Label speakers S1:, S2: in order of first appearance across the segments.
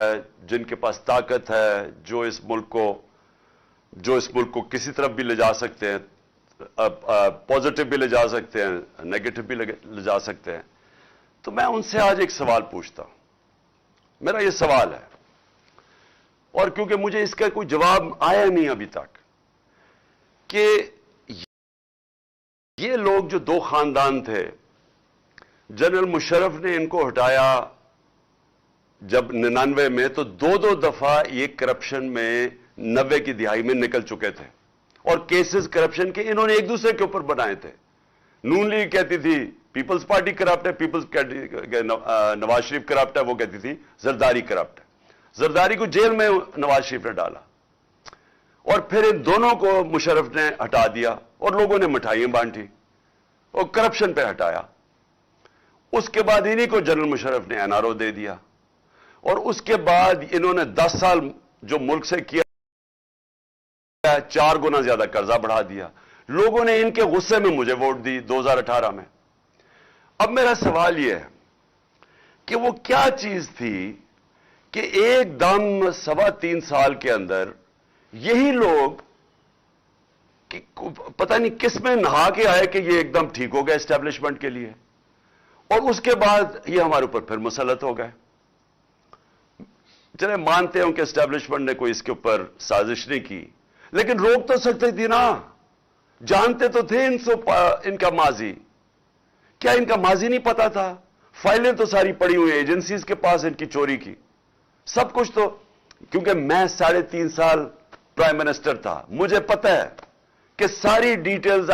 S1: جن کے پاس طاقت ہے، جو اس ملک کو کسی طرف بھی لے جا سکتے ہیں، پازیٹو بھی لے جا سکتے ہیں، نیگیٹو بھی لے جا سکتے ہیں. تو میں ان سے آج ایک سوال پوچھتا ہوں. میرا یہ سوال ہے، اور کیونکہ مجھے اس کا کوئی جواب آیا نہیں ابھی تک، کہ یہ لوگ جو دو خاندان تھے، جنرل مشرف نے ان کو ہٹایا جب 99 میں، تو دو دفعہ یہ کرپشن میں 90 کی دہائی میں نکل چکے تھے، اور کیسز کرپشن کے انہوں نے ایک دوسرے کے اوپر بنائے تھے. نون لیگ کہتی تھی پیپلز پارٹی کرپٹ ہے، نواز شریف کرپٹ ہے، وہ کہتی تھی زرداری کرپٹ ہے. زرداری کو جیل میں نواز شریف نے ڈالا، اور پھر ان دونوں کو مشرف نے ہٹا دیا، اور لوگوں نے مٹھائیاں بانٹی اور کرپشن پہ ہٹایا. اس کے بعد انہی کو جنرل مشرف نے این آر او دے دیا، اور اس کے بعد انہوں نے 10 سال جو ملک سے کیا 4 گنا زیادہ قرضہ بڑھا دیا. لوگوں نے ان کے غصے میں مجھے ووٹ دی 2018 میں. اب میرا سوال یہ ہے کہ وہ کیا چیز تھی کہ ایک دم 3.25 سال کے اندر یہی لوگ پتہ نہیں کس میں نہا کے آئے کہ یہ ایک دم ٹھیک ہو گئے اسٹیبلشمنٹ کے لیے، اور اس کے بعد یہ ہمارے اوپر پھر مسلط ہو گئے. چلے مانتے ہوں کہ اسٹیبلشمنٹ نے کوئی اس کے اوپر سازش نہیں کی، لیکن روک تو سکتے تھی نا. جانتے تو تھے ان کا ماضی. کیا ان کا ماضی نہیں پتا تھا؟ فائلیں تو ساری پڑی ہوئی ہیں ایجنسیز کے پاس ان کی چوری کی، سب کچھ. تو کیونکہ میں 3.5 سال پرائم منسٹر تھا، مجھے پتا ہے کہ ساری ڈیٹیلز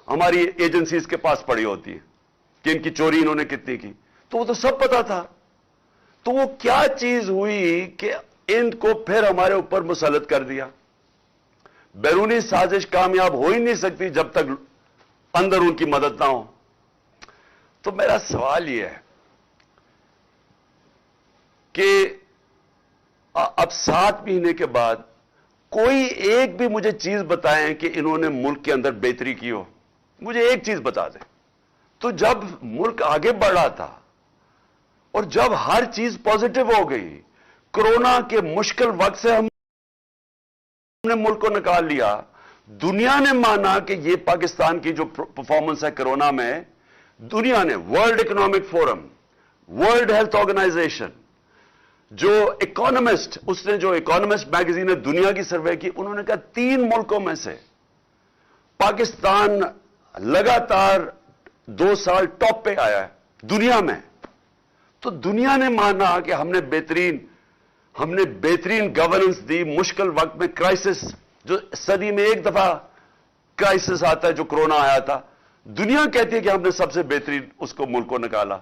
S1: ہماری ایجنسیز کے پاس پڑی ہوتی ہیں کہ ان کی چوری انہوں نے کتنی کی، تو وہ تو سب پتا تھا. تو وہ کیا چیز ہوئی کہ ان کو پھر ہمارے اوپر مسلط کر دیا؟ بیرونی سازش کامیاب ہو ہی نہیں سکتی جب تک اندر ان کی مدد نہ ہو. تو میرا سوال یہ ہے کہ اب 7 مہینے کے بعد کوئی ایک بھی مجھے چیز بتائیں کہ انہوں نے ملک کے اندر بہتری کی ہو. مجھے ایک چیز بتا دیں. تو جب ملک آگے بڑھ رہا تھا اور جب ہر چیز پازیٹو ہو گئی، کرونا کے مشکل وقت سے ہم نے ملک کو نکال لیا، دنیا نے مانا کہ یہ پاکستان کی جو پرفارمنس ہے کرونا میں، دنیا نے، World Economic Forum, World Health Organization, جو اکانومسٹ، اس نے جو اکانومسٹ میگزین نے دنیا کی سروے کی، انہوں نے کہا 3 ملکوں میں سے پاکستان لگاتار 2 سال ٹاپ پہ آیا ہے دنیا میں. تو دنیا نے مانا کہ ہم نے بہترین گورننس دی مشکل وقت میں. کرائسس جو صدی میں ایک دفعہ کرائسس آتا ہے، جو کرونا آیا تھا، دنیا کہتی ہے کہ ہم نے سب سے بہترین اس کو ملک کو نکالا.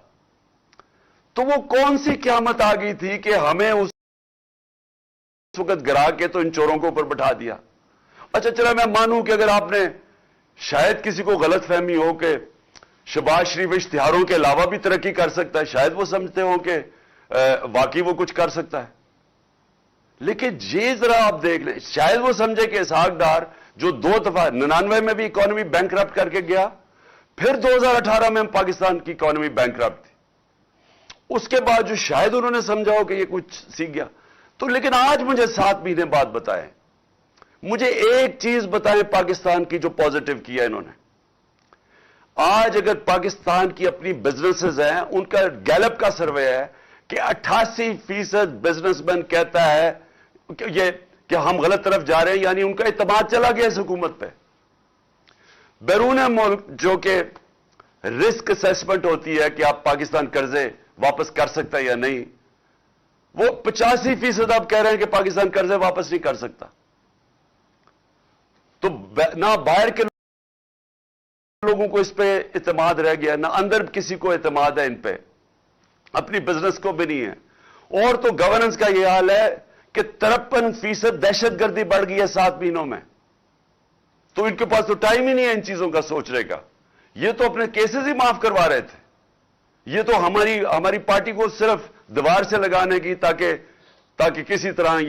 S1: تو وہ کون سی قیامت آ گئی تھی کہ ہمیں اس وقت گرا کے تو ان چوروں کو اوپر بٹھا دیا؟ اچھا چلا میں مانوں کہ اگر آپ نے شاید کسی کو غلط فہمی ہو کہ شہباز شریف اشتہاروں کے علاوہ بھی ترقی کر سکتا ہے، شاید وہ سمجھتے ہوں کہ واقعی وہ کچھ کر سکتا ہے. لیکن یہ ذرا آپ دیکھ لیں، شاید وہ سمجھے کہ اسحاق ڈار جو 2 دفعہ 99 میں بھی اکانومی بینکرپٹ کر کے گیا، پھر 2018 میں پاکستان کی اکانومی بینکرپٹ تھی، اس کے بعد جو شاید انہوں نے سمجھا ہو کہ یہ کچھ سیکھ گیا. تو لیکن آج مجھے 7 مہینے بعد بتائیں، مجھے ایک چیز بتائیں پاکستان کی جو پازیٹو کیا انہوں نے. آج اگر پاکستان کی اپنی بزنسز ہیں، ان کا گیلپ کا سروے ہے کہ 88% بزنس مین کہتا ہے کہ ہم غلط طرف جا رہے ہیں، یعنی ان کا اعتماد چلا گیا اس حکومت پہ. بیرون ملک جو کہ رسک اسیسمنٹ ہوتی ہے کہ آپ پاکستان قرضے واپس کر سکتا ہے یا نہیں، وہ 85% آپ کہہ رہے ہیں کہ پاکستان قرضے واپس نہیں کر سکتا. تو نہ باہر کے لوگوں کو اس پہ اعتماد رہ گیا، نہ اندر کسی کو اعتماد ہے ان پہ، اپنی بزنس کو بھی نہیں ہے. اور تو گورننس کا یہ حال ہے کہ 53% دہشت گردی بڑھ گئی ہے 7 مہینوں میں. تو ان کے پاس تو ٹائم ہی نہیں ہے ان چیزوں کا سوچنے کا. یہ تو اپنے کیسز ہی معاف کروا رہے تھے. یہ تو ہماری پارٹی کو صرف دیوار سے لگانے کی تاکہ کسی طرح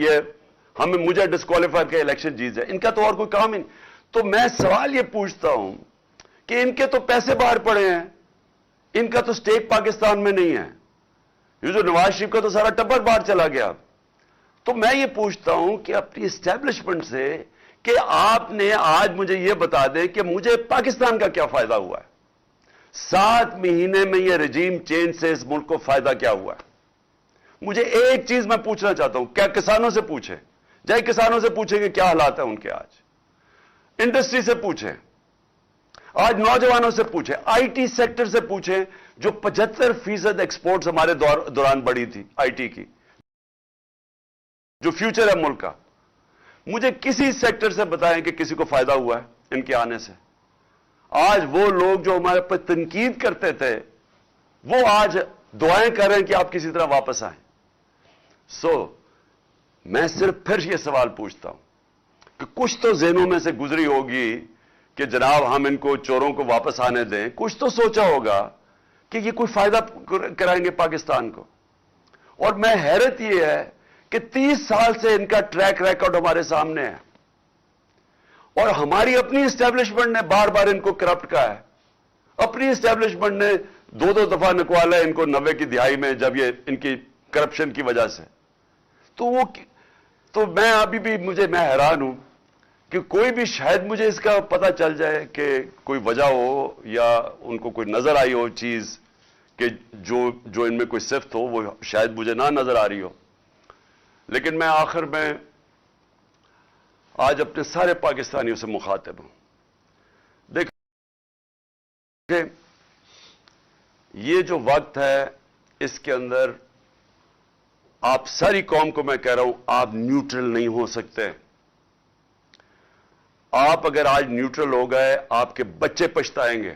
S1: مجھے ڈسکوالیفائی کر کے الیکشن جیت جائے. ان کا تو اور کوئی کام ہی نہیں. تو میں سوال یہ پوچھتا ہوں کہ ان کے تو پیسے باہر پڑے ہیں، ان کا تو سٹیک پاکستان میں نہیں ہے. یہ جو نواز شریف کا تو سارا ٹبر باہر چلا گیا. تو میں یہ پوچھتا ہوں کہ اپنی اسٹیبلشمنٹ سے کہ آپ نے آج مجھے یہ بتا دیں کہ مجھے پاکستان کا کیا فائدہ ہوا ہے؟ 7 مہینے میں یہ رجیم چینج سے اس ملک کو فائدہ کیا ہوا ہے؟ مجھے ایک چیز میں پوچھنا چاہتا ہوں، کیا کسانوں سے پوچھیں؟ جائے کسانوں سے پوچھیں کہ کیا حالات ہیں ان کے آج، انڈسٹری سے پوچھیں، آج نوجوانوں سے پوچھیں، آئی ٹی سیکٹر سے پوچھیں، جو 75% ایکسپورٹس ہمارے دوران بڑھی تھی آئی ٹی کی، جو فیوچر ہے ملک کا۔ مجھے کسی سیکٹر سے بتائیں کہ کسی کو فائدہ ہوا ہے ان کے آنے سے؟ آج وہ لوگ جو ہمارے پر تنقید کرتے تھے وہ آج دعائیں کر رہے ہیں کہ آپ کسی طرح واپس آئیں۔ میں صرف پھر یہ سوال پوچھتا ہوں کہ کچھ تو ذہنوں میں سے گزری ہوگی کہ جناب ہم ان کو چوروں کو واپس آنے دیں، کچھ تو سوچا ہوگا کہ یہ کوئی فائدہ کرائیں گے پاکستان کو۔ اور میں حیرت یہ ہے کہ 30 سال سے ان کا ٹریک ریکارڈ ہمارے سامنے ہے، اور ہماری اپنی اسٹیبلشمنٹ نے بار بار ان کو کرپٹ کہا ہے، اپنی اسٹیبلشمنٹ نے 2 دفعہ نکوالا ہے ان کو 90 کی دہائی میں، جب یہ ان کی کرپشن کی وجہ سے۔ تو میں ابھی بھی میں حیران ہوں کہ کوئی بھی شاید مجھے اس کا پتہ چل جائے کہ کوئی وجہ ہو یا ان کو کوئی نظر آئی ہو چیز کہ جو ان میں کوئی صفت ہو، وہ شاید مجھے نہ نظر آ رہی ہو۔ لیکن میں آخر میں آج اپنے سارے پاکستانیوں سے مخاطب ہوں، دیکھیں یہ جو وقت ہے اس کے اندر آپ ساری قوم کو میں کہہ رہا ہوں، آپ نیوٹرل نہیں ہو سکتے۔ آپ اگر آج نیوٹرل ہو گئے، آپ کے بچے پچھتائیں گے،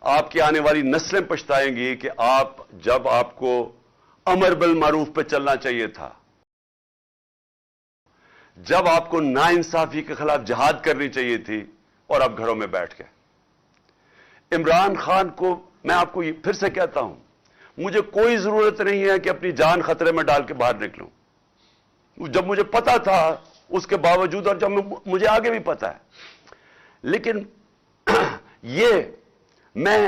S1: آپ کی آنے والی نسلیں پچھتائیں گی کہ جب آپ کو امر بالمعروف پہ چلنا چاہیے تھا، جب آپ کو ناانصافی کے خلاف جہاد کرنی چاہیے تھی، اور آپ گھروں میں بیٹھ گئے۔ عمران خان کو میں آپ کو پھر سے کہتا ہوں، مجھے کوئی ضرورت نہیں ہے کہ اپنی جان خطرے میں ڈال کے باہر نکلوں، جب مجھے پتا تھا اس کے باوجود، اور جب مجھے آگے بھی پتا ہے۔ لیکن میں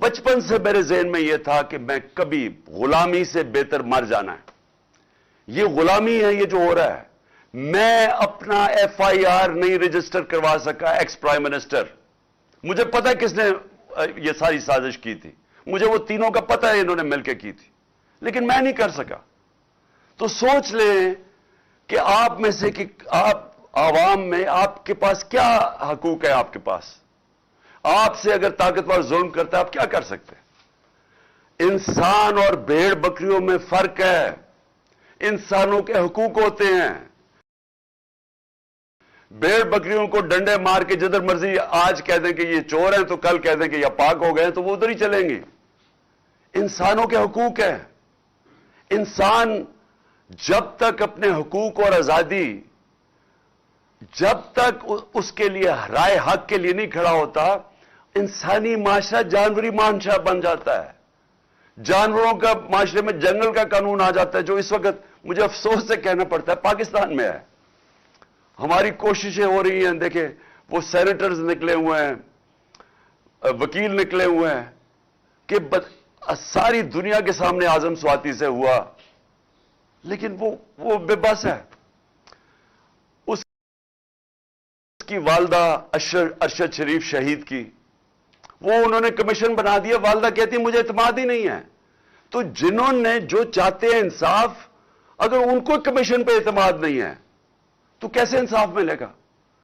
S1: بچپن سے میرے ذہن میں یہ تھا کہ میں کبھی غلامی سے بہتر مر جانا ہے۔ یہ غلامی ہے یہ جو ہو رہا ہے۔ میں اپنا FIR نہیں رجسٹر کروا سکا ایکس پرائم منسٹر، مجھے پتا کس نے یہ ساری سازش کی تھی، مجھے وہ تینوں کا پتہ ہے انہوں نے مل کے کی تھی، لیکن میں نہیں کر سکا۔ تو سوچ لیں کہ آپ میں سے کہ آپ عوام میں آپ کے پاس کیا حقوق ہے، آپ کے پاس آپ سے اگر طاقتور ظلم کرتا ہے آپ کیا کر سکتے ہیں؟ انسان اور بھیڑ بکریوں میں فرق ہے، انسانوں کے حقوق ہوتے ہیں۔ بھیڑ بکریوں کو ڈنڈے مار کے جدھر مرضی آج کہہ دیں کہ یہ چور ہیں تو کل کہہ دیں کہ یہ پاک ہو گئے ہیں تو وہ ادھر ہی چلیں گے۔ انسانوں کے حقوق ہیں۔ انسان جب تک اپنے حقوق اور آزادی، جب تک اس کے لیے رائے حق کے لیے نہیں کھڑا ہوتا، انسانی معاشرہ جانوری معاشرہ بن جاتا ہے۔ جانوروں کا معاشرے میں جنگل کا قانون آ جاتا ہے، جو اس وقت مجھے افسوس سے کہنا پڑتا ہے پاکستان میں ہے۔ ہماری کوششیں ہو رہی ہیں، دیکھیں وہ سینیٹرز نکلے ہوئے ہیں، وکیل نکلے ہوئے ہیں کہ ساری دنیا کے سامنے اعظم سواتی سے ہوا، لیکن وہ بے بس ہے۔ اس کی والدہ ارشد شریف شہید کی، وہ انہوں نے کمیشن بنا دیا، والدہ کہتی مجھے اعتماد ہی نہیں ہے۔ تو جنہوں نے جو چاہتے ہیں انصاف، اگر ان کو کمیشن پہ اعتماد نہیں ہے تو کیسے انصاف ملے گا؟